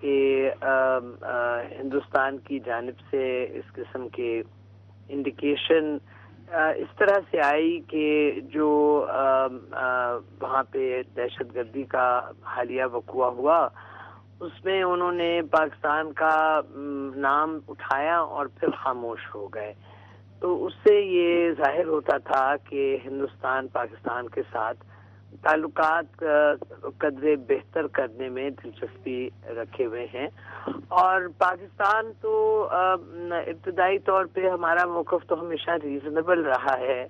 کہ ہندوستان کی جانب سے اس قسم کے انڈیکیشن اس طرح سے آئی کہ جو وہاں پہ دہشت گردی کا حالیہ وقوع ہوا اس میں انہوں نے پاکستان کا نام اٹھایا اور پھر خاموش ہو گئے. تو اس سے یہ ظاہر ہوتا تھا کہ ہندوستان پاکستان کے ساتھ تعلقات قدرے بہتر کرنے میں دلچسپی رکھے ہوئے ہیں. اور پاکستان تو ابتدائی طور پہ ہمارا موقف تو ہمیشہ ریزنیبل رہا ہے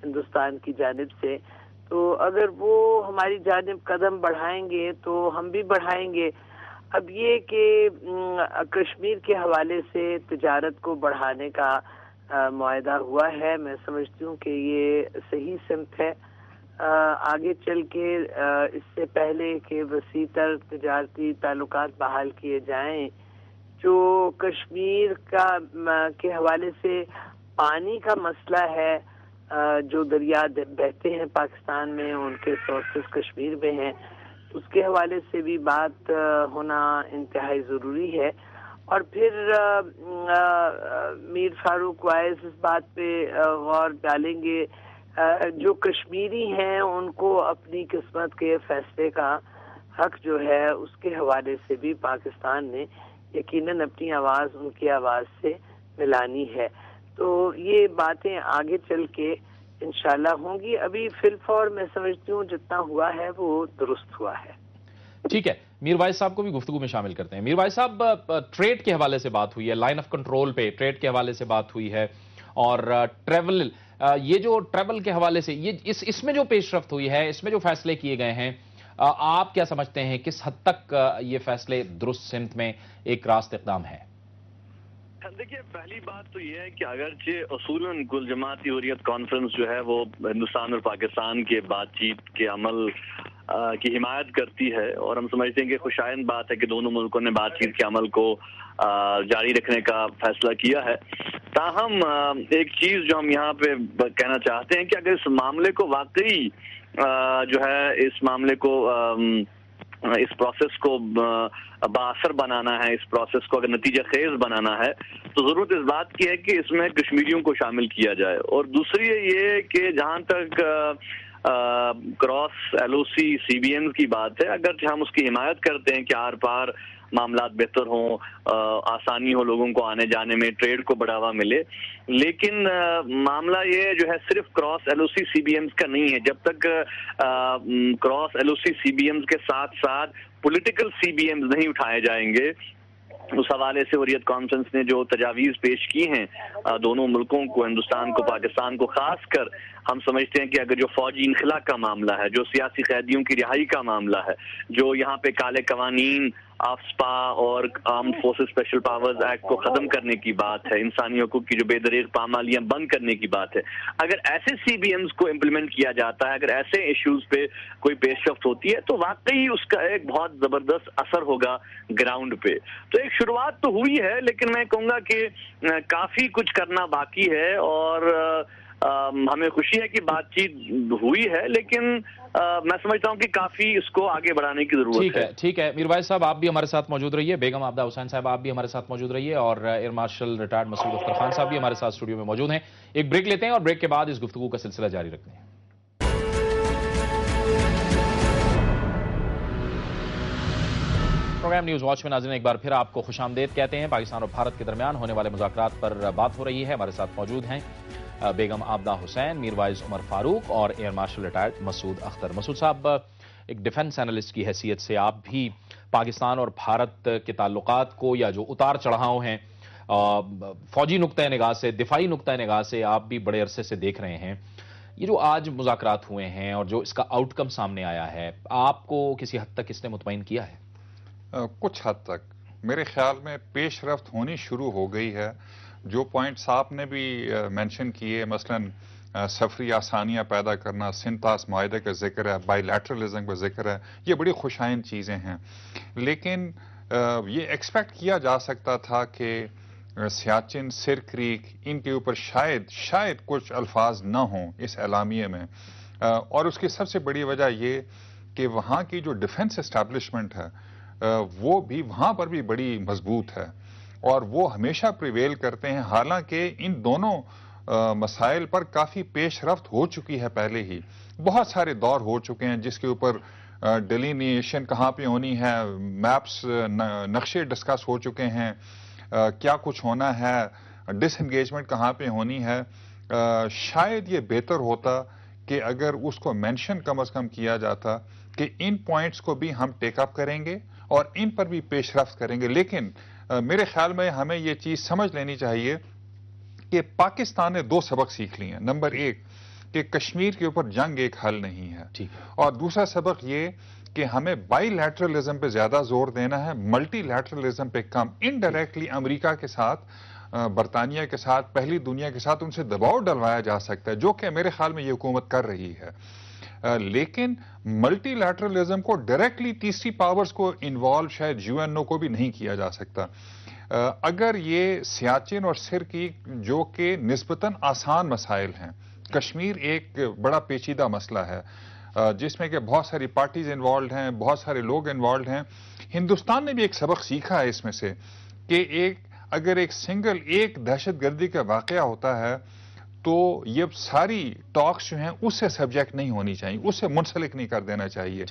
ہندوستان کی جانب سے. تو اگر وہ ہماری جانب قدم بڑھائیں گے تو ہم بھی بڑھائیں گے. اب یہ کہ کشمیر کے حوالے سے تجارت کو بڑھانے کا معاہدہ ہوا ہے، میں سمجھتی ہوں کہ یہ صحیح سمت ہے. آگے چل کے اس سے پہلے کہ وسیع تر تجارتی تعلقات بحال کیے جائیں، جو کشمیر کے حوالے سے پانی کا مسئلہ ہے، جو دریا بہتے ہیں پاکستان میں ان کے سورسز کشمیر میں ہیں، اس کے حوالے سے بھی بات ہونا انتہائی ضروری ہے. اور پھر میر فاروق وائز اس بات پہ غور ڈالیں گے، جو کشمیری ہیں ان کو اپنی قسمت کے فیصلے کا حق جو ہے اس کے حوالے سے بھی پاکستان نے یقیناً اپنی آواز ان کی آواز سے ملانی ہے. تو یہ باتیں آگے چل کے انشاءاللہ ہوں گی. ابھی فی الفور میں سمجھتی ہوں جتنا ہوا ہے وہ درست ہوا ہے. ٹھیک ہے، میر وائز صاحب کو بھی گفتگو میں شامل کرتے ہیں. میر وائز صاحب، ٹریڈ کے حوالے سے بات ہوئی ہے، لائن آف کنٹرول پہ ٹریڈ کے حوالے سے بات ہوئی ہے، اور ٹریول، یہ جو ٹریول کے حوالے سے اس میں جو پیش رفت ہوئی ہے، اس میں جو فیصلے کیے گئے ہیں، آپ کیا سمجھتے ہیں کس حد تک یہ فیصلے درست سمت میں ایک راست اقدام ہے؟ دیکھیے، پہلی بات تو یہ ہے کہ اگرچہ اصولاً کل جماعتی حریت کانفرنس جو ہے وہ ہندوستان اور پاکستان کے بات چیت کے عمل کی حمایت کرتی ہے، اور ہم سمجھتے ہیں کہ خوشائند بات ہے کہ دونوں ملکوں نے بات چیت کے عمل کو جاری رکھنے کا فیصلہ کیا ہے. تاہم ایک چیز جو ہم یہاں پہ کہنا چاہتے ہیں کہ اگر اس معاملے کو واقعی جو ہے اس معاملے کو اس پروسیس کو بااثر بنانا ہے، اس پروسیس کو اگر نتیجہ خیز بنانا ہے، تو ضرورت اس بات کی ہے کہ اس میں کشمیریوں کو شامل کیا جائے. اور دوسری یہ کہ جہاں تک کراس ایل او سی سی بی ایم کی بات ہے، اگرچہ ہم اس کی حمایت کرتے ہیں کہ آر پار معاملات بہتر ہوں، آسانی ہو لوگوں کو آنے جانے میں، ٹریڈ کو بڑھاوا ملے، لیکن معاملہ یہ جو ہے صرف کراس ایل او سی سی بی ایمز کا نہیں ہے. جب تک کراس ایل او سی سی بی ایمز کے ساتھ ساتھ پولیٹیکل سی بی ایمز نہیں اٹھائے جائیں گے، اس حوالے سے حریت کانفرنس نے جو تجاویز پیش کی ہیں دونوں ملکوں کو، ہندوستان کو، پاکستان کو، خاص کر ہم سمجھتے ہیں کہ اگر جو فوجی انخلا کا معاملہ ہے، جو سیاسی قیدیوں کی رہائی کا معاملہ ہے، جو یہاں پہ کالے قوانین آفسپا اور armed forces special powers act کو ختم کرنے کی بات ہے، انسانی حقوق کی جو بے دریغ پامالیاں بند کرنے کی بات ہے، اگر ایسے سی بی ایمز کو امپلیمنٹ کیا جاتا ہے، اگر ایسے ایشوز پہ کوئی پیش رفت ہوتی ہے، تو واقعی اس کا ایک بہت زبردست اثر ہوگا گراؤنڈ پہ. تو ایک شروعات تو ہوئی ہے، لیکن میں کہوں گا کہ کافی کچھ کرنا باقی ہے، اور ہمیں خوشی ہے کہ بات چیت ہوئی ہے، لیکن میں سمجھتا ہوں کہ کافی اس کو آگے بڑھانے کی ضرورت ہے. ٹھیک ہے میر وائز صاحب، آپ بھی ہمارے ساتھ موجود رہیے. بیگم عابدہ حسین صاحب، آپ بھی ہمارے ساتھ موجود رہیے، اور ایئر مارشل ریٹائرڈ مسعود اختر خان صاحب بھی ہمارے ساتھ اسٹوڈیو میں موجود ہیں. ایک بریک لیتے ہیں اور بریک کے بعد اس گفتگو کا سلسلہ جاری رکھتے ہیں. پروگرام نیوز واچ میں ناظرین ایک بار پھر آپ کو خوش آمدید کہتے ہیں. پاکستان اور بھارت کے درمیان ہونے والے مذاکرات پر بات ہو رہی ہے. ہمارے ساتھ موجود ہیں بیگم عابدہ حسین، میر وائز عمر فاروق اور ایئر مارشل ریٹائرڈ مسعود اختر. مسعود صاحب، ایک ڈیفنس اینالسٹ کی حیثیت سے آپ بھی پاکستان اور بھارت کے تعلقات کو، یا جو اتار چڑھاؤ ہیں فوجی نقطۂ نگاہ سے، دفاعی نقطۂ نگاہ سے، آپ بھی بڑے عرصے سے دیکھ رہے ہیں. یہ جو آج مذاکرات ہوئے ہیں اور جو اس کا آؤٹ کم سامنے آیا ہے، آپ کو کسی حد تک اس نے مطمئن کیا ہے؟ کچھ حد تک میرے خیال میں پیش رفت ہونی شروع ہو گئی ہے. جو پوائنٹس آپ نے بھی مینشن کیے، مثلاً سفری آسانیاں پیدا کرنا، سنتاس معاہدے کا ذکر ہے، بائی لیٹرلزم کا ذکر ہے، یہ بڑی خوشائند چیزیں ہیں. لیکن یہ ایکسپیکٹ کیا جا سکتا تھا کہ سیاچن، سر کریک، ان کے اوپر شاید کچھ الفاظ نہ ہوں اس اعلامیے میں. اور اس کی سب سے بڑی وجہ یہ کہ وہاں کی جو ڈیفنس اسٹیبلشمنٹ ہے، وہ بھی وہاں پر بھی بڑی مضبوط ہے اور وہ ہمیشہ پریویل کرتے ہیں، حالانکہ ان دونوں مسائل پر کافی پیش رفت ہو چکی ہے پہلے ہی. بہت سارے دور ہو چکے ہیں جس کے اوپر ڈیلینیشن کہاں پہ ہونی ہے، میپس نقشے ڈسکس ہو چکے ہیں، کیا کچھ ہونا ہے، ڈس انگیجمنٹ کہاں پہ ہونی ہے. شاید یہ بہتر ہوتا کہ اگر اس کو مینشن کم از کم کیا جاتا کہ ان پوائنٹس کو بھی ہم ٹیک اپ کریں گے اور ان پر بھی پیش رفت کریں گے. لیکن میرے خیال میں ہمیں یہ چیز سمجھ لینی چاہیے کہ پاکستان نے 2 سبق سیکھ لیے ہیں. نمبر 1 کہ کشمیر کے اوپر جنگ ایک حل نہیں ہے، اور دوسرا سبق یہ کہ ہمیں بائی لیٹرلزم پہ زیادہ زور دینا ہے، ملٹی لیٹرلزم پہ کم. انڈائریکٹلی امریکہ کے ساتھ، برطانیہ کے ساتھ، پہلی دنیا کے ساتھ ان سے دباؤ ڈلوایا جا سکتا ہے، جو کہ میرے خیال میں یہ حکومت کر رہی ہے. لیکن ملٹی لیٹرلزم کو ڈائریکٹلی تیسری پاورز کو انوالو شاید UN کو بھی نہیں کیا جا سکتا. اگر یہ سیاچن اور سر کی جو کہ نسبتاً آسان مسائل ہیں، کشمیر ایک بڑا پیچیدہ مسئلہ ہے جس میں کہ بہت ساری پارٹیز انوالوڈ ہیں، بہت سارے لوگ انوالوڈ ہیں. ہندوستان نے بھی ایک سبق سیکھا ہے اس میں سے کہ اگر ایک سنگل دہشت گردی کا واقعہ ہوتا ہے تو یہ ساری ٹاکس جو ہیں اس سے سبجیکٹ نہیں ہونی چاہیے، اس سے منسلک نہیں کر دینا چاہیے.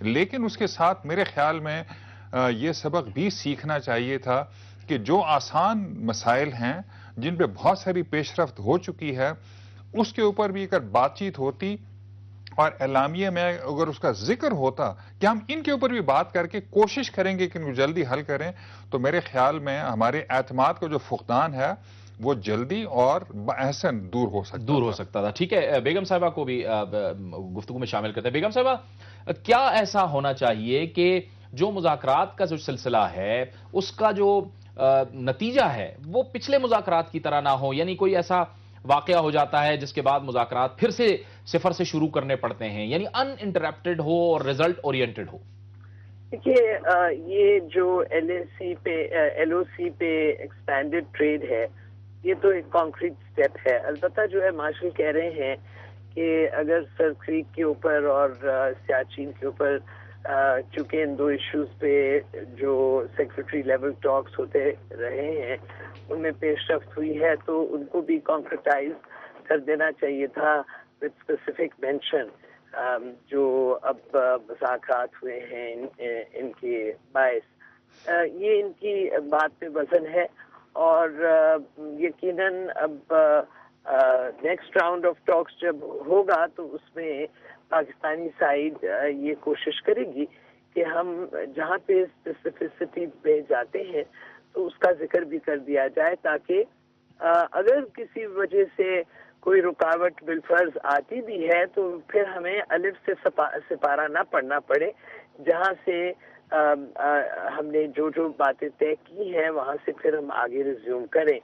لیکن اس کے ساتھ میرے خیال میں یہ سبق بھی سیکھنا چاہیے تھا کہ جو آسان مسائل ہیں جن پہ بہت ساری پیش رفت ہو چکی ہے، اس کے اوپر بھی اگر بات چیت ہوتی اور اعلامیے میں اگر اس کا ذکر ہوتا کہ ہم ان کے اوپر بھی بات کر کے کوشش کریں گے کہ ان کو جلدی حل کریں، تو میرے خیال میں ہمارے اعتماد کا جو فقدان ہے وہ جلدی اور بحسن دور ہو سکتا تھا. ٹھیک ہے، بیگم صاحبہ کو بھی گفتگو میں شامل کرتے ہیں. بیگم صاحبہ، کیا ایسا ہونا چاہیے کہ جو مذاکرات کا جو سلسلہ ہے اس کا جو نتیجہ ہے وہ پچھلے مذاکرات کی طرح نہ ہو، یعنی کوئی ایسا واقعہ ہو جاتا ہے جس کے بعد مذاکرات پھر سے صفر سے شروع کرنے پڑتے ہیں، یعنی ان انٹرپٹڈ ہو اور ریزلٹ اورینٹڈ ہو؟ دیکھیے، یہ جو ایل او سی پہ ایکسپینڈڈ ٹریڈ ہے، یہ تو ایک کانکریٹ سٹیپ ہے. البتہ جو ہے مارشل کہہ رہے ہیں کہ اگر سر کریک کے اوپر اور سیاچین کے اوپر چونکہ ان 2 ایشوز پہ جو سیکرٹری لیول ٹاکس ہوتے رہے ہیں ان میں پیش رفت ہوئی ہے، تو ان کو بھی کانکریٹائز کر دینا چاہیے تھا وتھ اسپیسیفک مینشن. جو اب مذاکرات ہوئے ہیں ان کے باعث، یہ ان کی بات پہ وزن ہے. اور یقیناً اب نیکسٹ راؤنڈ آف ٹاکس جب ہوگا تو اس میں پاکستانی سائڈ یہ کوشش کرے گی کہ ہم جہاں پہ اسپیسیفسٹی پہ جاتے ہیں تو اس کا ذکر بھی کر دیا جائے، تاکہ اگر کسی وجہ سے کوئی رکاوٹ بالفرض آتی بھی ہے تو پھر ہمیں الف سے سپارہ نہ پڑھنا پڑے، جہاں سے ہم نے جو باتیں طے کی ہیں وہاں سے پھر ہم آگے ریزیوم کریں.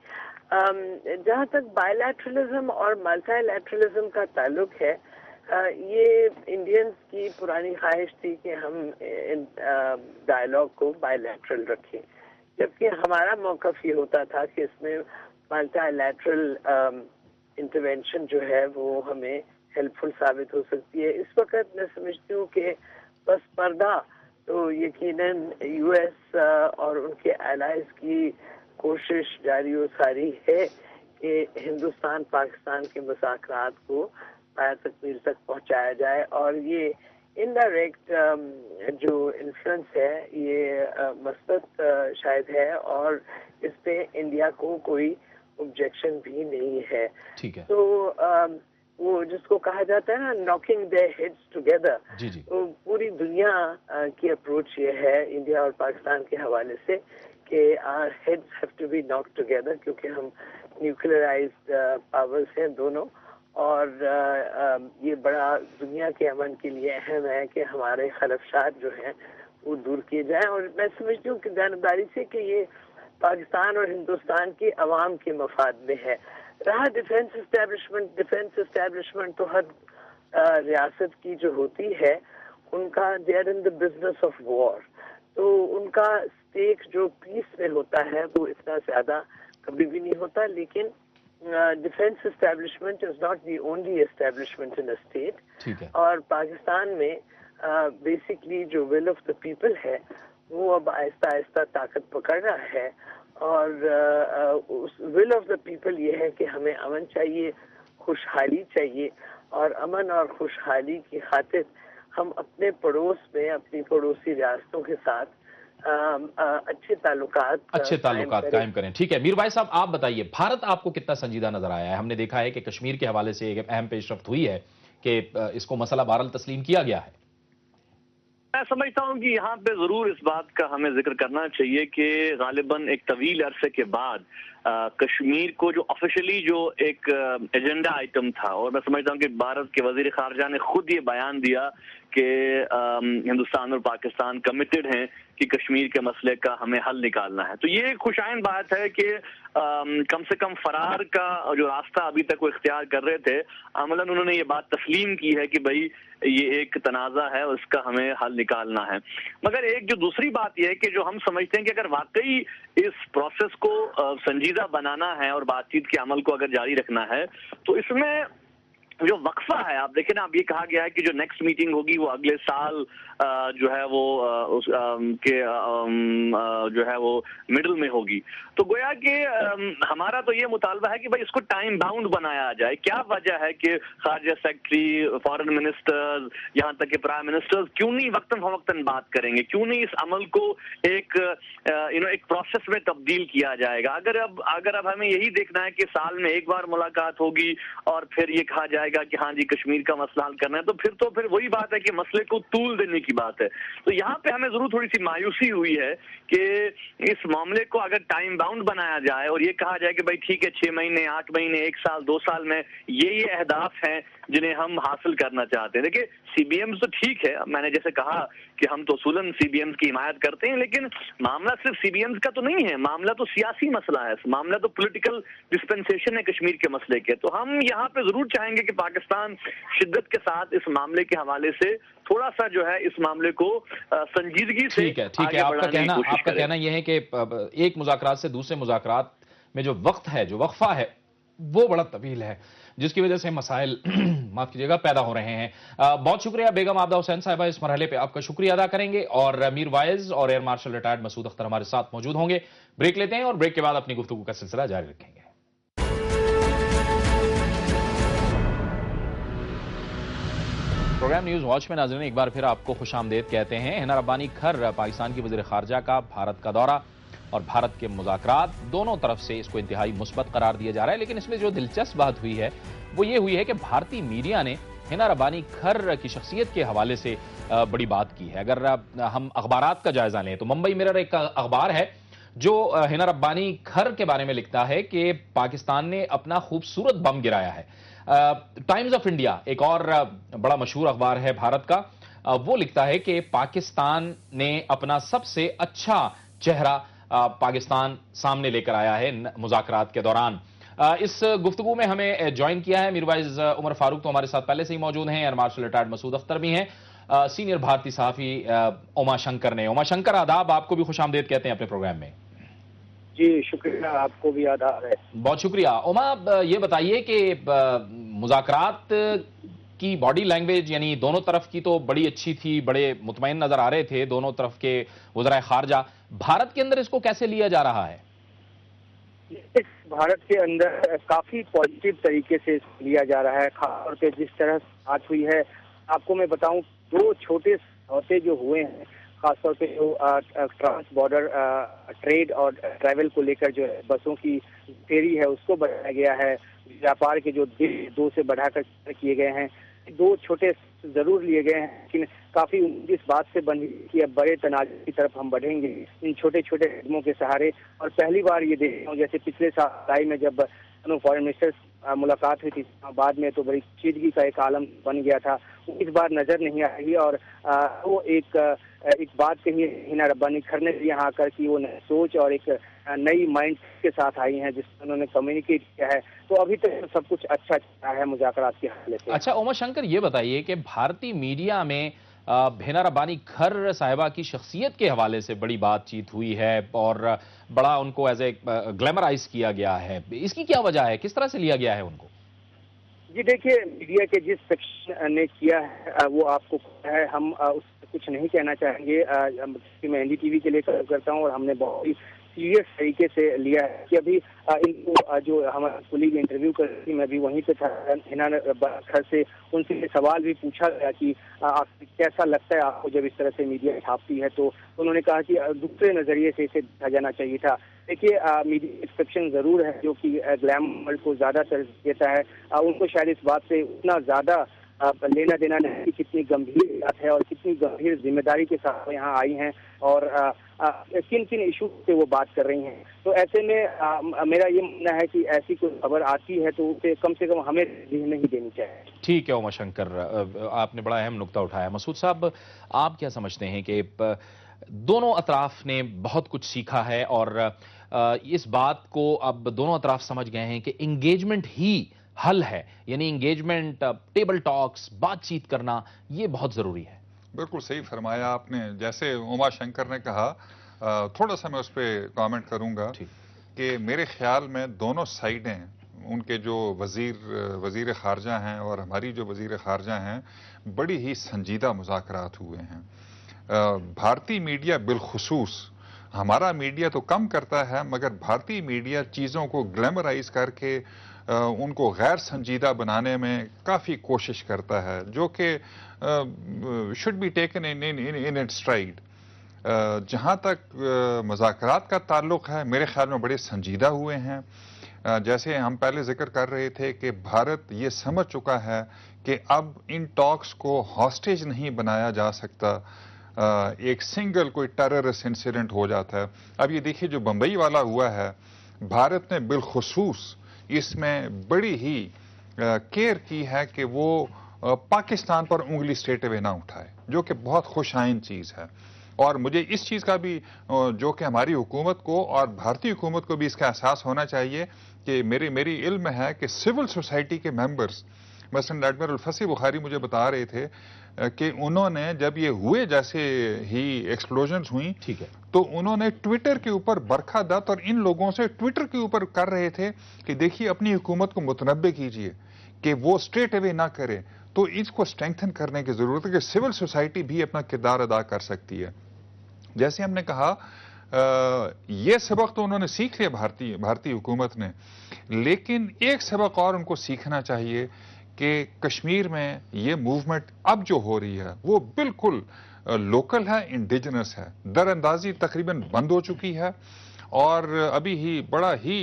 جہاں تک بائی لیٹرلزم اور ملٹی لیٹرلزم کا تعلق ہے، یہ انڈینز کی پرانی خواہش تھی کہ ہم ڈائلاگ کو بائی لیٹرل رکھیں، جبکہ ہمارا موقف یہ ہوتا تھا کہ اس میں ملٹی لیٹرل انٹرونشن جو ہے وہ ہمیں ہیلپ فل ثابت ہو سکتی ہے. اس وقت میں سمجھتی ہوں کہ بس پردہ تو یقیناً US اور ان کے الائز کی کوشش جاری و ساری ہے کہ ہندوستان پاکستان کے مذاکرات کو پایہ تکمیل تک پہنچایا جائے، اور یہ انڈائریکٹ جو انفلوئنس ہے یہ مثبت شاید ہے، اور اس پہ انڈیا کو کوئی آبجیکشن بھی نہیں ہے. تو وہ جس کو کہا جاتا ہے نا ناکنگ دیئر ہیڈز ٹوگیدر، تو پوری دنیا کی اپروچ یہ ہے انڈیا اور پاکستان کے حوالے سے کہ our heads have to be knocked together، کیونکہ ہم نیوکلیئرائزڈ پاورز ہیں دونوں، اور یہ بڑا دنیا کے امن کے لیے اہم ہے کہ ہمارے خلفشات جو ہیں وہ دور کیے جائیں. اور میں سمجھتی ہوں کہ جانبداری سے کہ یہ پاکستان اور ہندوستان کے عوام کے مفاد میں ہے. رہا ڈیفینس اسٹیبلشمنٹ تو ہر ریاست کی جو ہوتی ہے ان کا they are in the business of war, تو ان کا اسٹیک جو پیس میں ہوتا ہے وہ اتنا زیادہ کبھی بھی نہیں ہوتا. لیکن defence establishment is not the only establishment in state, اور پاکستان میں بیسکلی جو ول آف دا پیپل ہے وہ اب آہستہ آہستہ طاقت پکڑ رہا ہے، اور ول آف دا پیپل یہ ہے کہ ہمیں امن چاہیے، خوشحالی چاہیے، اور امن اور خوشحالی کی خاطر ہم اپنے پڑوس میں اپنی پڑوسی ریاستوں کے ساتھ اچھے تعلقات قائم کریں. ٹھیک ہے میر بھائی صاحب، آپ بتائیے بھارت آپ کو کتنا سنجیدہ نظر آیا ہے؟ ہم نے دیکھا ہے کہ کشمیر کے حوالے سے ایک اہم پیش رفت ہوئی ہے کہ اس کو مسئلہ بہرحال تسلیم کیا گیا ہے. میں سمجھتا ہوں کہ یہاں پہ ضرور اس بات کا ہمیں ذکر کرنا چاہیے کہ غالباً ایک طویل عرصے کے بعد کشمیر کو جو آفیشلی جو ایک ایجنڈا آئٹم تھا، اور میں سمجھتا ہوں کہ بھارت کے وزیر خارجہ نے خود یہ بیان دیا کہ ہندوستان اور پاکستان کمیٹڈ ہیں کہ کشمیر کے مسئلے کا ہمیں حل نکالنا ہے. تو یہ ایک خوشائن بات ہے کہ کم سے کم فرار کا جو راستہ ابھی تک وہ اختیار کر رہے تھے، عملاً انہوں نے یہ بات تسلیم کی ہے کہ بھائی یہ ایک تنازع ہے اور اس کا ہمیں حل نکالنا ہے. مگر ایک جو دوسری بات یہ ہے کہ جو ہم سمجھتے ہیں کہ اگر واقعی اس پروسیس کو سنجیدہ بنانا ہے اور بات چیت کے عمل کو اگر جاری رکھنا ہے تو اس میں جو وقفہ ہے، آپ دیکھیں نا، اب یہ کہا گیا ہے کہ جو نیکسٹ میٹنگ ہوگی وہ اگلے سال جو ہے وہ جو ہے وہ مڈل میں ہوگی. تو گویا کہ ہمارا تو یہ مطالبہ ہے کہ بھائی اس کو ٹائم باؤنڈ بنایا جائے. کیا وجہ ہے کہ خارجہ سیکرٹری، فارن منسٹرز، یہاں تک کہ پرائم منسٹرز کیوں نہیں وقتاً فوقتاً بات کریں گے؟ کیوں نہیں اس عمل کو ایک ایک پروسیس میں تبدیل کیا جائے گا؟ اگر اب ہمیں یہی دیکھنا ہے کہ سال میں ایک بار ملاقات ہوگی اور پھر یہ کہا جائے گا کہ ہاں جی کشمیر کا مسئلہ حل کرنا ہے، تو پھر وہی بات ہے کہ مسئلے کو طول دینے کی بات ہے. تو یہاں پہ ہمیں ضرور تھوڑی سی مایوسی ہوئی ہے کہ اس معاملے کو اگر ٹائم باؤنڈ بنایا جائے اور یہ کہا جائے کہ بھائی ٹھیک ہے 6 مہینے، 8 مہینے، 1 سال، 2 سال میں یہ اہداف ہیں جنہیں ہم حاصل کرنا چاہتے ہیں. دیکھیں سی بی ایمز تو ٹھیک ہے، میں نے جیسے کہا کہ ہم تو اصولاً سی بی ایمز کی حمایت کرتے ہیں، لیکن معاملہ صرف سی بی ایمز کا تو نہیں ہے، معاملہ تو سیاسی مسئلہ ہے، معاملہ تو پولیٹیکل ڈسپنسیشن ہے کشمیر کے مسئلے کے. تو ہم یہاں پہ ضرور چاہیں گے کہ پاکستان شدت کے ساتھ اس معاملے کے حوالے سے تھوڑا سا جو ہے اس معاملے کو سنجیدگی سے آگے بڑھانے کی کوشش کرے. آپ کا کہنا یہ ہے کہ ایک مذاکرات سے دوسرے مذاکرات میں جو وقت ہے، جو وقفہ ہے، وہ بڑا طویل ہے، جس کی وجہ سے مسائل معاف کیجیے گا پیدا ہو رہے ہیں. بہت شکریہ بیگم عابدہ حسین صاحبہ، اس مرحلے پہ آپ کا شکریہ ادا کریں گے. اور میر وائز اور ایئر مارشل ریٹائرڈ مسعود اختر ہمارے ساتھ موجود ہوں گے. بریک لیتے ہیں اور بریک کے بعد اپنی گفتگو کا سلسلہ جاری رکھیں گے. پروگرام نیوز واچ میں ناظرین ایک بار پھر آپ کو خوش آمدید کہتے ہیں. حنا ربانی کھر پاکستان کی وزیر خارجہ کا بھارت کا دورہ اور بھارت کے مذاکرات، دونوں طرف سے اس کو انتہائی مثبت قرار دیا جا رہا ہے. لیکن اس میں جو دلچسپ بات ہوئی ہے وہ یہ ہوئی ہے کہ بھارتی میڈیا نے حنا ربانی کھر کی شخصیت کے حوالے سے بڑی بات کی ہے. اگر ہم اخبارات کا جائزہ لیں تو ممبئی میرر ایک اخبار ہے جو حنا ربانی کھر کے بارے میں لکھتا ہے کہ پاکستان نے اپنا خوبصورت بم گرایا ہے. ٹائمز آف انڈیا ایک اور بڑا مشہور اخبار ہے بھارت کا، وہ لکھتا ہے کہ پاکستان نے اپنا سب سے اچھا چہرہ پاکستان سامنے لے کر آیا ہے مذاکرات کے دوران. اس گفتگو میں ہمیں جوائن کیا ہے میر وائز عمر فاروق، تو ہمارے ساتھ پہلے سے ہی موجود ہیں. ایئر مارشل ریٹائرڈ مسعود اختر بھی ہیں. سینئر بھارتی صحافی اوما شنکر نے. اوما شنکر آداب، آپ کو بھی خوش آمدید کہتے ہیں اپنے پروگرام میں. جی شکریہ، آپ کو بھی آداب ہے. بہت شکریہ. اوما یہ بتائیے کہ مذاکرات کی باڈی لینگویج یعنی دونوں طرف کی تو بڑی اچھی تھی، بڑے مطمئن نظر آ رہے تھے دونوں طرف کے وزرائے خارجہ. بھارت کے اندر اس کو کیسے لیا جا رہا ہے؟ بھارت کے اندر کافی پازیٹیو طریقے سے لیا جا رہا ہے، خاص طور پہ جس طرح بات ہوئی ہے. آپ کو میں بتاؤں 2 چھوٹے سمجھوتے جو ہوئے ہیں، خاص طور پہ جو ٹرانس بارڈر ٹریڈ اور ٹریول کو لے کر جو بسوں کی فیری ہے اس کو بڑھایا گیا ہے. ویاپار کے جو 2 سے بڑھا کر کیے گئے ہیں، 2 چھوٹے ضرور لیے گئے ہیں، لیکن کافی اس بات سے بن کہ اب بڑے تنازع کی طرف ہم بڑھیں گے ان چھوٹے چھوٹے قدموں کے سہارے. اور پہلی بار یہ دیکھ رہا ہوں جیسے پچھلے سال میں جب فارن منسٹر ملاقات ہوئی تھی بعد میں تو بڑی چیدگی کا ایک عالم بن گیا تھا، اس بار نظر نہیں آ رہی. اور وہ ایک بات کہی حنا ربانی کھر نے یہاں آ کر کی وہ نئی سوچ اور ایک نئی مائنڈ کے ساتھ آئی ہیں جس میں انہوں نے کمیونیکیٹ کیا ہے. تو ابھی تک سب کچھ اچھا چل رہا ہے مذاکرات کے حوالے سے. اچھا اوما شنکر یہ بتائیے کہ بھارتی میڈیا میں حنا ربانی کھر صاحبہ کی شخصیت کے حوالے سے بڑی بات چیت ہوئی ہے اور بڑا ان کو ایز اے گلیمرائز کیا گیا ہے. اس کی کیا وجہ ہے؟ کس طرح سے لیا گیا ہے ان کو؟ جی دیکھیے، میڈیا کے جس سیکشن نے کیا ہے وہ آپ کو ہے، ہم اس کچھ نہیں کہنا چاہیں گے. میں NDTV کے لیے کام کرتا ہوں اور ہم نے بہت ہی سیریس طریقے سے لیا ہے کہ ابھی ان کو جو ہمارا کولیگ انٹرویو کر رہی تھی میں بھی وہیں پہ تھا ہنا گھر سے، ان سے سوال بھی پوچھا گیا کہ آپ کیسا لگتا ہے آپ کو جب اس طرح سے میڈیا چھاپتی ہے، تو انہوں نے کہا کہ دوسرے نظریے سے اسے دیکھا جانا چاہیے تھا. دیکھیے میڈیا ایکسپیکشن ضرور ہے جو کہ گلیمر کو زیادہ ترجیح دیتا ہے، ان کو شاید اس بات سے اتنا زیادہ لینا دینا نہیں کہ کتنی گمبھیر بات ہے اور کتنی گمبھیر ذمہ داری کے ساتھ یہاں آئی ہیں اور کن کن ایشو سے وہ بات کر رہی ہیں. تو ایسے میں میرا یہ ماننا ہے کہ ایسی کوئی خبر آتی ہے تو اسے کم سے کم ہمیں نہیں دینی چاہیے. ٹھیک ہے عمر شنکر، آپ نے بڑا اہم نقطہ اٹھایا. مسعود صاحب، آپ کیا سمجھتے ہیں کہ دونوں اطراف نے بہت کچھ سیکھا ہے اور اس بات کو اب دونوں اطراف سمجھ گئے ہیں کہ انگیجمنٹ ہی حل ہے، یعنی انگیجمنٹ، ٹیبل ٹاکس، بات چیت کرنا یہ بہت ضروری ہے؟ بالکل صحیح فرمایا آپ نے. جیسے عمر شنکر نے کہا، تھوڑا سا میں اس پہ کامنٹ کروں گا کہ میرے خیال میں دونوں سائیڈیں، ان کے جو وزیر خارجہ ہیں اور ہماری جو وزیر خارجہ ہیں، بڑی ہی سنجیدہ مذاکرات ہوئے ہیں. بھارتی میڈیا بالخصوص، ہمارا میڈیا تو کم کرتا ہے مگر بھارتی میڈیا چیزوں کو گلیمرائز کر کے ان کو غیر سنجیدہ بنانے میں کافی کوشش کرتا ہے، جو کہ should be taken in it stride. جہاں تک مذاکرات کا تعلق ہے میرے خیال میں بڑے سنجیدہ ہوئے ہیں. جیسے ہم پہلے ذکر کر رہے تھے کہ بھارت یہ سمجھ چکا ہے کہ اب ان ٹاکس کو ہاسٹیج نہیں بنایا جا سکتا. ایک سنگل کوئی ٹیررسٹ انسیڈنٹ ہو جاتا ہے. اب یہ دیکھیے جو بمبئی والا ہوا ہے، بھارت نے بالخصوص اس میں بڑی ہی کیئر کی ہے کہ وہ پاکستان پر انگلی اسٹریٹ اوے نہ اٹھائے، جو کہ بہت خوش آئند چیز ہے. اور مجھے اس چیز کا بھی جو کہ ہماری حکومت کو اور بھارتی حکومت کو بھی اس کا احساس ہونا چاہیے کہ میری علم ہے کہ سول سوسائٹی کے ممبرز، مثلا ایڈمرل فصیح بخاری مجھے بتا رہے تھے کہ انہوں نے جب یہ ہوئے جیسے ہی ایکسپلوژنز ہوئیں، تو انہوں نے ٹویٹر کے اوپر برکھا دت اور ان لوگوں سے ٹویٹر کے اوپر کر رہے تھے کہ دیکھیے اپنی حکومت کو متنبع کیجئے کہ وہ اسٹریٹ اوے نہ کرے. تو اس کو اسٹرینتھن کرنے کی ضرورت ہے کہ سول سوسائٹی بھی اپنا کردار ادا کر سکتی ہے. جیسے ہم نے کہا یہ سبق تو انہوں نے سیکھ لیا بھارتی حکومت نے، لیکن ایک سبق اور ان کو سیکھنا چاہیے کہ کشمیر میں یہ موومنٹ اب جو ہو رہی ہے وہ بالکل لوکل ہے، انڈیجنس ہے. در اندازی تقریباً بند ہو چکی ہے اور ابھی ہی بڑا ہی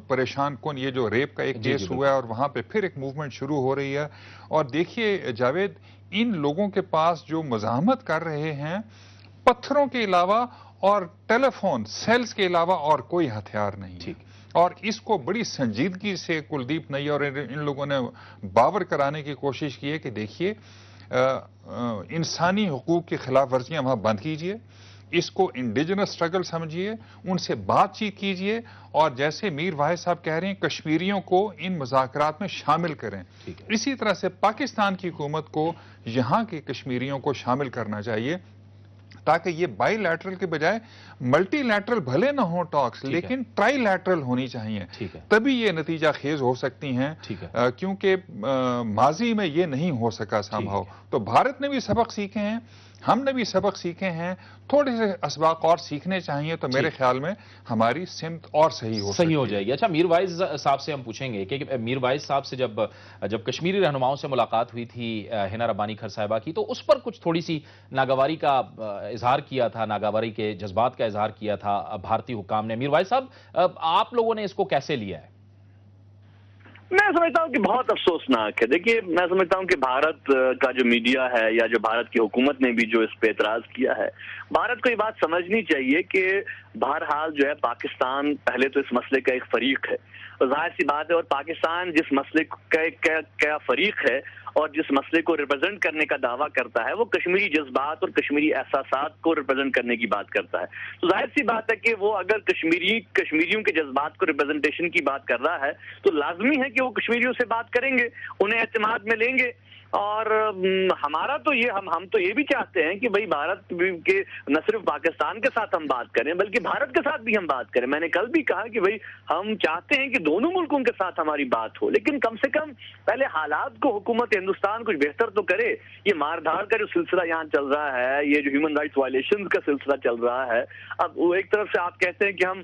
پریشان کن یہ جو ریپ کا ایک کیس ہوا ہے اور وہاں پہ پھر ایک موومنٹ شروع ہو رہی ہے. اور دیکھیے جاوید، ان لوگوں کے پاس جو مزاحمت کر رہے ہیں پتھروں کے علاوہ اور ٹیلی فون سیلز کے علاوہ اور کوئی ہتھیار نہیں ہے. اور اس کو بڑی سنجیدگی سے کلدیپ نئی اور ان لوگوں نے باور کرانے کی کوشش کی ہے کہ دیکھیے انسانی حقوق کی خلاف ورزیاں وہاں بند کیجئے، اس کو انڈیجنس سٹرگل سمجھیے، ان سے بات چیت کیجئے اور جیسے میر واحد صاحب کہہ رہے ہیں کشمیریوں کو ان مذاکرات میں شامل کریں. اسی طرح سے پاکستان کی حکومت کو یہاں کے کشمیریوں کو شامل کرنا چاہیے تاکہ یہ بائی لیٹرل کے بجائے ملٹی لیٹرل بھلے نہ ہوں ٹاکس، لیکن ٹرائی لیٹرل ہونی چاہیے. تبھی یہ نتیجہ خیز ہو سکتی ہیں، کیونکہ ماضی میں یہ نہیں ہو سکا سامہاؤ. تو بھارت نے بھی سبق سیکھے ہیں، ہم نے بھی سبق سیکھے ہیں، تھوڑے سے اسباق اور سیکھنے چاہیے تو میرے خیال میں ہماری سمت اور صحیح ہو جائے گی. اچھا، میر وائز صاحب سے ہم پوچھیں گے کہ میر وائز صاحب سے جب کشمیری رہنماؤں سے ملاقات ہوئی تھی ہنا ربانی کھر صاحبہ کی، تو اس پر کچھ تھوڑی سی ناگواری کا اظہار کیا تھا، ناگواری کے جذبات کا اظہار کیا تھا بھارتی حکام نے. میر وائز صاحب، آپ لوگوں نے اس کو کیسے لیا ہے؟ میں سمجھتا ہوں کہ بہت افسوسناک ہے. دیکھیے، میں سمجھتا ہوں کہ بھارت کا جو میڈیا ہے یا جو بھارت کی حکومت نے بھی جو اس پہ اعتراض کیا ہے، بھارت کو یہ بات سمجھنی چاہیے کہ بہرحال جو ہے پاکستان پہلے تو اس مسئلے کا ایک فریق ہے، ظاہر سی بات ہے. اور پاکستان جس مسئلے کا فریق ہے اور جس مسئلے کو ریپرزینٹ کرنے کا دعویٰ کرتا ہے وہ کشمیری جذبات اور کشمیری احساسات کو ریپرزینٹ کرنے کی بات کرتا ہے. تو ظاہر سی بات ہے کہ وہ اگر کشمیریوں کے جذبات کو ریپرزینٹیشن کی بات کر رہا ہے تو لازمی ہے کہ وہ کشمیریوں سے بات کریں گے، انہیں اعتماد میں لیں گے. اور ہمارا تو یہ ہم تو یہ بھی چاہتے ہیں کہ بھئی بھارت کے نہ صرف پاکستان کے ساتھ ہم بات کریں بلکہ بھارت کے ساتھ بھی ہم بات کریں. میں نے کل بھی کہا کہ بھئی ہم چاہتے ہیں کہ دونوں ملکوں کے ساتھ ہماری بات ہو, لیکن کم سے کم پہلے حالات کو حکومت ہندوستان کچھ بہتر تو کرے. یہ مار دھاڑ کا جو سلسلہ یہاں چل رہا ہے, یہ جو ہیومن رائٹس وائلیشنز کا سلسلہ چل رہا ہے, اب وہ ایک طرف سے آپ کہتے ہیں کہ ہم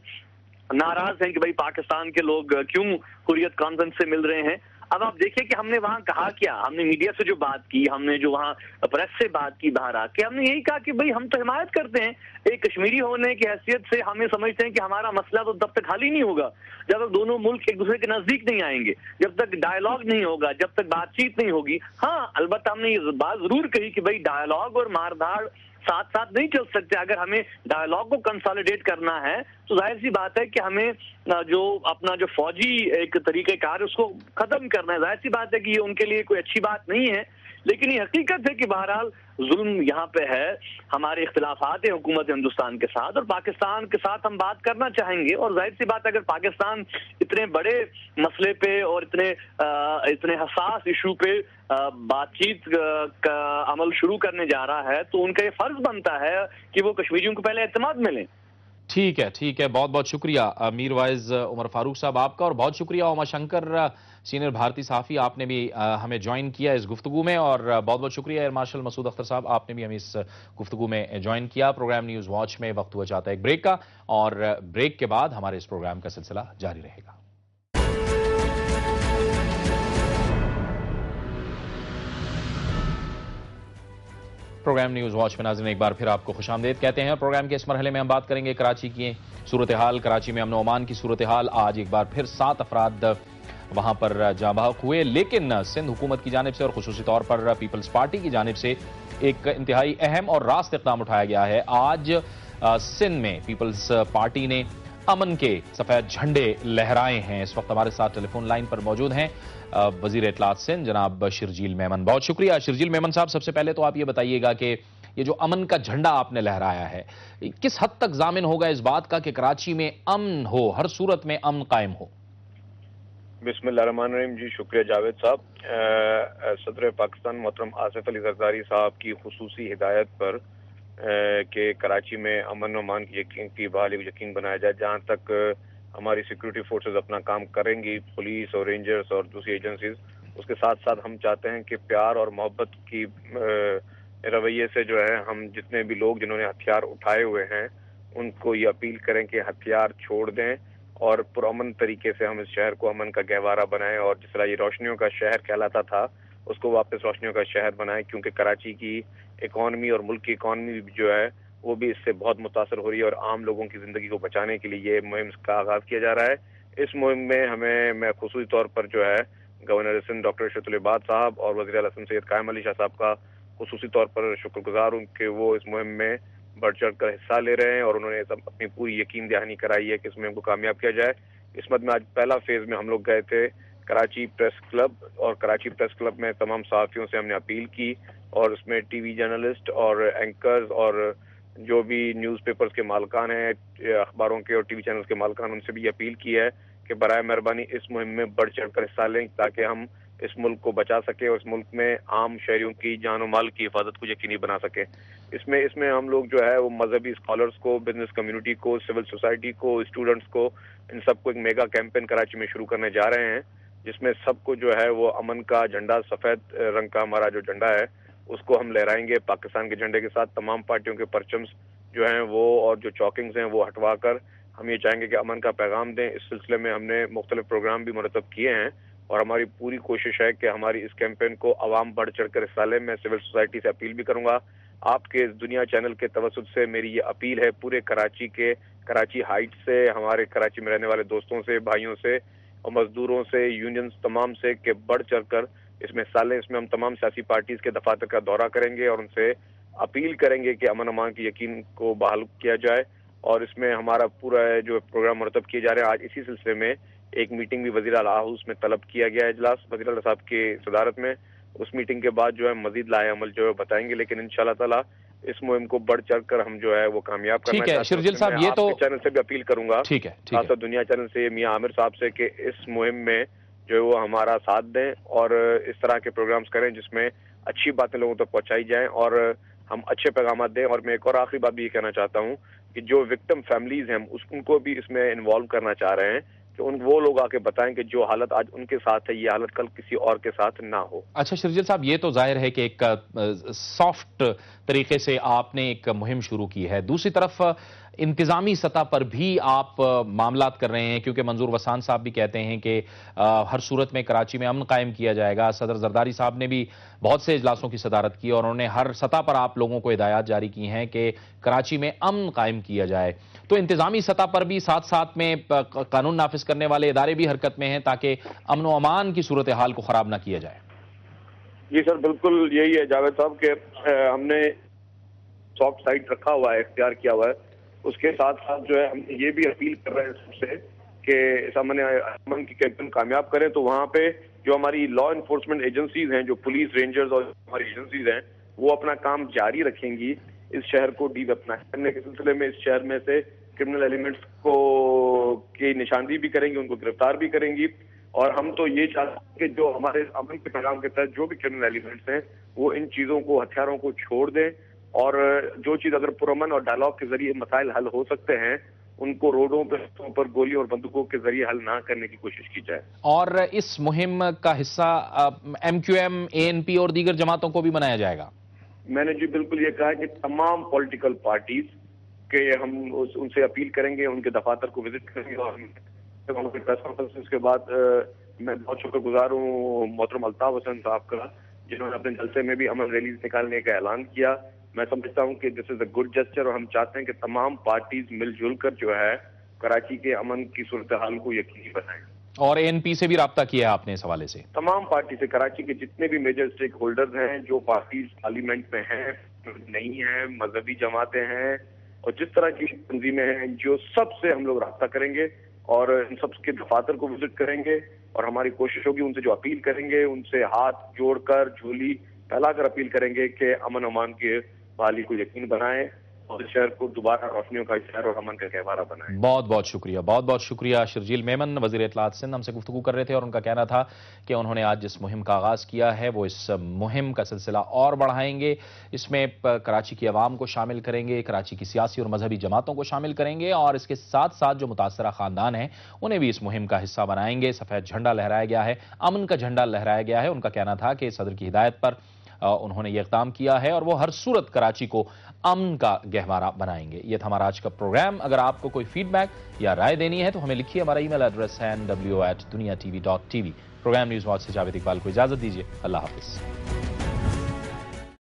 ناراض ہیں کہ بھئی پاکستان کے لوگ کیوں حریت کانفرنس سے مل رہے ہیں. اب آپ دیکھیں کہ ہم نے وہاں کہا کیا, ہم نے میڈیا سے جو بات کی, ہم نے جو وہاں پریس سے بات کی باہر آ کے, ہم نے یہی کہا کہ بھئی ہم تو حمایت کرتے ہیں. ایک کشمیری ہونے کی حیثیت سے ہمیں سمجھتے ہیں کہ ہمارا مسئلہ تو تب تک حل ہی نہیں ہوگا جب تک دونوں ملک ایک دوسرے کے نزدیک نہیں آئیں گے, جب تک ڈائیلاگ نہیں ہوگا, جب تک بات چیت نہیں ہوگی. ہاں البتہ ہم نے یہ بات ضرور کہی کہ بھئی ڈائیلاگ اور مار دھاڑ ساتھ ساتھ نہیں چل سکتے. اگر ہمیں ڈائیلاگ کو کنسالیڈیٹ کرنا ہے تو ظاہر سی بات ہے کہ ہمیں جو اپنا جو فوجی ایک طریقہ کار ہے اس کو ختم کرنا ہے. ظاہر سی بات ہے کہ یہ ان کے لیے کوئی اچھی بات نہیں ہے, لیکن یہ حقیقت ہے کہ بہرحال ظلم یہاں پہ ہے. ہمارے اختلافات ہیں حکومت ہندوستان کے ساتھ, اور پاکستان کے ساتھ ہم بات کرنا چاہیں گے. اور ظاہر سی بات اگر پاکستان اتنے بڑے مسئلے پہ اور اتنے حساس ایشو پہ بات چیت کا عمل شروع کرنے جا رہا ہے تو ان کا یہ فرض بنتا ہے کہ وہ کشمیریوں کو پہلے اعتماد ملیں. ٹھیک ہے, بہت بہت شکریہ میر وائز عمر فاروق صاحب آپ کا, اور بہت شکریہ اوما شنکر سینئر بھارتی صحافی, آپ نے بھی ہمیں جوائن کیا اس گفتگو میں, اور بہت بہت شکریہ ایئر مارشل مسعود اختر صاحب, آپ نے بھی ہمیں اس گفتگو میں جوائن کیا. پروگرام نیوز واچ میں وقت ہوا چاہتا ہے ایک بریک کا, اور بریک کے بعد ہمارے اس پروگرام کا سلسلہ جاری رہے گا. پروگرام نیوز واچ میں ناظرین ایک بار پھر آپ کو خوش آمدید کہتے ہیں. پروگرام کے اس مرحلے میں ہم بات کریں گے کراچی کی صورتحال, کراچی میں امن و امان کی صورتحال. آج ایک بار پھر 7 افراد وہاں پر جاں بحق ہوئے, لیکن سندھ حکومت کی جانب سے اور خصوصی طور پر پیپلز پارٹی کی جانب سے ایک انتہائی اہم اور راست اقدام اٹھایا گیا ہے. آج سندھ میں پیپلز پارٹی نے امن کے سفید جھنڈے لہرائے ہیں. اس وقت ہمارے ساتھ ٹیلی فون لائن پر موجود ہیں وزیر اطلاعات سندھ جناب شرجیل میمن. بہت شکریہ شرجیل میمن صاحب. سب سے پہلے تو آپ یہ بتائیے گا کہ یہ جو امن کا جھنڈا آپ نے لہرایا ہے کس حد تک ضامن ہوگا اس بات کا کہ کراچی میں امن ہو, ہر صورت میں امن قائم ہو؟ بسم اللہ الرحمن الرحیم. جی شکریہ جاوید صاحب. صدر پاکستان محترم آصف علی زرداری صاحب کی خصوصی ہدایت پر کہ کراچی میں امن و امان کی بحالی کو یقین بنایا جائے. جہاں تک ہماری سیکورٹی فورسز اپنا کام کریں گی, پولیس اور رینجرز اور دوسری ایجنسیز, اس کے ساتھ ساتھ ہم چاہتے ہیں کہ پیار اور محبت کی رویے سے جو ہے ہم جتنے بھی لوگ جنہوں نے ہتھیار اٹھائے ہوئے ہیں ان کو یہ اپیل کریں کہ ہتھیار چھوڑ دیں اور پرامن طریقے سے ہم اس شہر کو امن کا گہوارہ بنائیں, اور جس طرح یہ روشنیوں کا شہر کہلاتا تھا اس کو واپس روشنیوں کا شہر بنائیں, کیونکہ کراچی کی اکانومی اور ملک کی اکانومی جو ہے وہ بھی اس سے بہت متاثر ہو رہی ہے, اور عام لوگوں کی زندگی کو بچانے کے لیے یہ مہم کا آغاز کیا جا رہا ہے. اس مہم میں میں خصوصی طور پر جو ہے گورنر سندھ ڈاکٹر ارشد العباد صاحب اور وزیر اعظم سید قائم علی شاہ صاحب کا خصوصی طور پر شکر گزار ہوں کہ وہ اس مہم میں بڑھ چڑھ کر حصہ لے رہے ہیں, اور انہوں نے اپنی پوری یقین دہانی کرائی ہے کہ اس مہم کو کامیاب کیا جائے. اس مد میں آج پہلا فیز میں ہم لوگ گئے تھے کراچی پریس کلب, اور کراچی پریس کلب میں تمام صحافیوں سے ہم نے اپیل کی, اور اس میں ٹی وی جرنلسٹ اور اینکرز اور جو بھی نیوز پیپرز کے مالکان ہیں, اخباروں کے اور ٹی وی چینلز کے مالکان, ان سے بھی اپیل کی ہے کہ برائے مہربانی اس مہم میں بڑھ چڑھ کر حصہ لیں تاکہ ہم اس ملک کو بچا سکیں اور اس ملک میں عام شہریوں کی جان و مال کی حفاظت کو یقینی بنا سکیں. اس میں ہم لوگ جو ہے وہ مذہبی اسکالرز کو, بزنس کمیونٹی کو, سول سوسائٹی کو, اسٹوڈنٹس کو, ان سب کو ایک میگا کیمپین کراچی میں شروع کرنے جا رہے ہیں, جس میں سب کو جو ہے وہ امن کا جھنڈا, سفید رنگ کا ہمارا جو جھنڈا ہے اس کو ہم لہرائیں گے پاکستان کے جھنڈے کے ساتھ. تمام پارٹیوں کے پرچمز جو ہیں وہ اور جو چوکنگز ہیں وہ ہٹوا کر ہم یہ چاہیں گے کہ امن کا پیغام دیں. اس سلسلے میں ہم نے مختلف پروگرام بھی مرتب کیے ہیں, اور ہماری پوری کوشش ہے کہ ہماری اس کیمپین کو عوام بڑھ چڑھ کر حصہ لیں. میں سول سوسائٹی سے اپیل بھی کروں گا, آپ کے اس دنیا چینل کے توسط سے میری یہ اپیل ہے پورے کراچی ہائٹ سے, ہمارے کراچی میں رہنے والے دوستوں سے, بھائیوں سے اور مزدوروں سے, یونینز تمام سے, کہ بڑھ چڑھ کر اس میں حصہ لیں. اس میں ہم تمام سیاسی پارٹیز کے دفاتر کا دورہ کریں گے اور ان سے اپیل کریں گے کہ امن امان کی یقین کو بحال کیا جائے, اور اس میں ہمارا پورا جو پروگرام مرتب کیے جا رہے ہیں. آج اسی سلسلے میں ایک میٹنگ بھی وزیر اعلیٰ ہاؤس میں طلب کیا گیا ہے, اجلاس وزیر اعلیٰ صاحب کی صدارت میں. اس میٹنگ کے بعد جو ہے مزید لائحہ عمل جو ہے بتائیں گے, لیکن انشاءاللہ تعالی اس مہم کو بڑھ چڑھ کر ہم جو ہے وہ کامیاب کرنا چاہتے ہیں. شرجیل صاحب, یہ تو چینل سے بھی اپیل کروں گا, خاص طور دنیا چینل سے, میاں عامر صاحب سے, کہ اس مہم میں جو ہے وہ ہمارا ساتھ دیں اور اس طرح کے پروگرامز کریں جس میں اچھی باتیں لوگوں تک پہنچائی جائیں اور ہم اچھے پیغامات دیں. اور میں ایک اور آخری بات بھی یہ کہنا چاہتا ہوں کہ جو وکٹم فیملیز ہیں ان کو بھی اس میں انوالو کرنا چاہ رہے ہیں کہ وہ لوگ آ کے بتائیں کہ جو حالت آج ان کے ساتھ ہے یہ حالت کل کسی اور کے ساتھ نہ ہو. اچھا شرجیل صاحب، یہ تو ظاہر ہے کہ ایک سافٹ طریقے سے آپ نے ایک مہم شروع کی ہے. دوسری طرف انتظامی سطح پر بھی آپ معاملات کر رہے ہیں، کیونکہ منظور وسان صاحب بھی کہتے ہیں کہ ہر صورت میں کراچی میں امن قائم کیا جائے گا. صدر زرداری صاحب نے بھی بہت سے اجلاسوں کی صدارت کی اور انہوں نے ہر سطح پر آپ لوگوں کو ہدایات جاری کی ہیں کہ کراچی میں امن قائم کیا جائے. تو انتظامی سطح پر بھی ساتھ ساتھ میں قانون نافذ کرنے والے ادارے بھی حرکت میں ہیں تاکہ امن و امان کی صورتحال کو خراب نہ کیا جائے. جی سر، بالکل یہی ہے جاوید صاحب کہ ہم نے سافٹ سائٹ رکھا ہوا ہے، اختیار کیا ہوا ہے. اس کے ساتھ ساتھ جو ہے ہم یہ بھی اپیل کر رہے ہیں سب سے کہ اس امن کی کیمپین کامیاب کریں. تو وہاں پہ جو ہماری لا انفورسمنٹ ایجنسیز ہیں، جو پولیس، رینجرز اور ہماری ایجنسیز ہیں، وہ اپنا کام جاری رکھیں گی اس شہر کو ڈی ویپنائز کرنے کے سلسلے میں. اس شہر میں سے کرمنل ایلیمنٹس کو کی نشاندہی بھی کریں گی، ان کو گرفتار بھی کریں گی. اور ہم تو یہ چاہتے ہیں کہ جو ہمارے امن کے پیغام کے تحت جو بھی کرمنل ایلیمنٹس ہیں وہ ان چیزوں کو، ہتھیاروں کو چھوڑ دیں اور جو چیز اگر پرامن اور ڈائلاگ کے ذریعے مسائل حل ہو سکتے ہیں ان کو روڈوں پر گولی اور بندوقوں کے ذریعے حل نہ کرنے کی کوشش کی جائے. اور اس مہم کا حصہ ایم کیو ایم، اے این پی اور دیگر جماعتوں کو بھی بنایا جائے گا. میں نے جی بالکل یہ کہا کہ تمام پولیٹیکل پارٹیز کے ہم ان سے اپیل کریں گے، ان کے دفاتر کو وزٹ کریں گے. اور پریس کانفرنس کے بعد میں بہت شکر گزار ہوں محترم الطاف حسین صاحب کا، جنہوں نے اپنے جلسے میں بھی امن ریلیز نکالنے کا اعلان کیا. میں سمجھتا ہوں کہ دس از اے گڈ جسچر اور ہم چاہتے ہیں کہ تمام پارٹیز مل جل کر جو ہے کراچی کے امن کی صورتحال کو یقینی بنائیں. اور اے این پی سے بھی رابطہ کیا ہے آپ نے اس حوالے سے؟ تمام پارٹی سے، کراچی کے جتنے بھی میجر اسٹیک ہولڈرز ہیں، جو پارٹیز پارلیمنٹ میں ہیں، نہیں ہیں، مذہبی جماعتیں ہیں اور جس طرح کی تنظیمیں ہیں، جو سب سے ہم لوگ رابطہ کریں گے اور ان سب کے دفاتر کو وزٹ کریں گے. اور ہماری کوشش ہوگی ان سے جو اپیل کریں گے ان سے ہاتھ جوڑ کر، جھولی پھیلا کر اپیل کریں گے کہ امن امان کے بحالی کو یقین بنائیں اور شہر کو دوبارہ روشنیوں کا شہر اور امن کا گہوارہ بنائیں. بہت بہت شکریہ، بہت بہت شکریہ. شرجیل میمن، وزیر اطلاعات سندھ، ہم سے گفتگو کر رہے تھے اور ان کا کہنا تھا کہ انہوں نے آج جس مہم کا آغاز کیا ہے وہ اس مہم کا سلسلہ اور بڑھائیں گے. اس میں کراچی کی عوام کو شامل کریں گے، کراچی کی سیاسی اور مذہبی جماعتوں کو شامل کریں گے اور اس کے ساتھ ساتھ جو متاثرہ خاندان ہیں انہیں بھی اس مہم کا حصہ بنائیں گے. سفید جھنڈا لہرایا گیا ہے، امن کا جھنڈا لہرایا گیا ہے. ان کا کہنا تھا کہ صدر کی ہدایت پر انہوں نے یہ اقدام کیا ہے اور وہ ہر صورت کراچی کو امن کا گہوارہ بنائیں گے. یہ تھا ہمارا آج کا پروگرام. اگر آپ کو کوئی فیڈ بیک یا رائے دینی ہے تو ہمیں لکھیے. ہمارا ای میل ایڈریس ہے nw@duniatv.tv. پروگرام نیوز واچ سے جاوید اقبال کو اجازت دیجیے. اللہ حافظ.